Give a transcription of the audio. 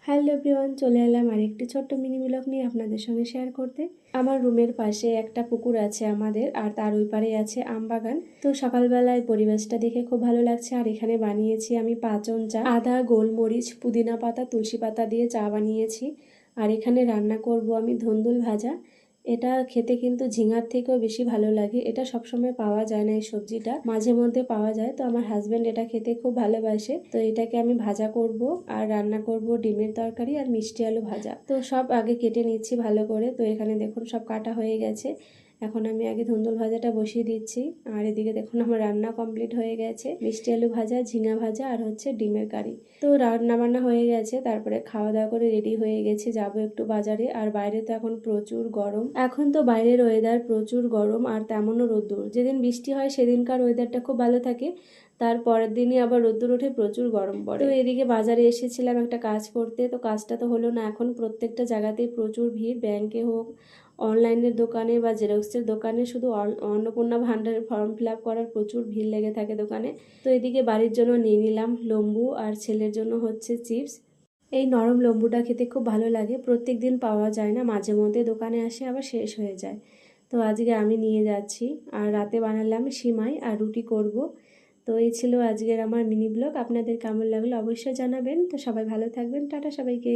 Hello everyone, চলে এলাম আরেকটি ছোট্ট মিনি ব্লগ নিয়ে আপনাদের সঙ্গে শেয়ার করতে। আমার রুমের পাশে একটা পুকুর আছে আমাদের, আর তার ওই পারে আছে আমবাগান। তো সকালবেলায় পরিবেশটা দেখে খুব ভালো লাগছে। আর এখানে বানিয়েছি আমি পাঁচন চা, আদা, গোলমরিচ, পুদিনা পাতা, তুলসী পাতা দিয়ে চা বানিয়েছি। আর এখানে রান্না করব আমি ধুন্দুল ভাজা। এটা খেতে কিন্তু ঝিঙার থেকেও বেশি ভালো লাগে। এটা সবসময় পাওয়া যায় না, এই সবজিটা মাঝে মধ্যে পাওয়া যায়। তো আমার হাজবেন্ড এটা খেতে খুব ভালোবাসে। তো এটাকে আমি ভাজা করব আর রান্না করব ডিমের তরকারি আর মিষ্টি আলু ভাজা। তো সব আগে কেটে নিচ্ছি ভালো করে। তো এখানে দেখুন সব কাটা হয়ে গেছে। এখন আমি আগে ধুন্দুল ভাজাটা বসিয়ে দিচ্ছি। আর এদিকে দেখুন আমার রান্না কমপ্লিট হয়ে গেছে। মিষ্টি আলু ভাজা, ঝিঙা ভাজা আর হচ্ছে ডিমের কারি। তো রান্না বান্না হয়ে গেছে, তারপরে খাওয়া দাওয়া করে রেডি হয়ে গেছি, যাবো একটু বাজারে। আর বাইরে তো এখন প্রচুর গরম। এখন তো বাইরের ওয়েদার প্রচুর গরম, আর তেমনও রোদ্দুর। যেদিন বৃষ্টি হয় সেদিনকার ওয়েদারটা খুব ভালো থাকে, তার পরের দিনই আবার রোদ্দুর ওঠে, প্রচুর গরম পড়ে। তো এদিকে বাজারে এসেছিলাম একটা কাজ করতে, তো কাজটা তো হলো না। এখন প্রত্যেকটা জায়গাতেই প্রচুর ভিড়, ব্যাংকে হোক, অনলাইনের দোকানে বা জেরক্সের দোকানে, শুধু অন্নপূর্ণা ভান্ডারের ফর্ম ফিল আপ করার প্রচুর ভিড় লেগে থাকে দোকানে। তো এদিকে বাড়ির জন্য নিয়ে নিলাম লেবু, আর ছেলের জন্য হচ্ছে চিপস। এই নরম লেবুটা খেতে খুব ভালো লাগে, প্রত্যেক দিন পাওয়া যায় না, মাঝে মধ্যে দোকানে আসে আবার শেষ হয়ে যায়। তো আজকে আমি নিয়ে যাচ্ছি। আর রাতে বানালাম সিমাই আর রুটি করব। তো এই ছিল আজকের আমার মিনি ব্লগ। আপনাদের কেমন লাগলো অবশ্যই জানাবেন। তো সবাই ভালো থাকবেন, টাটা সবাইকে।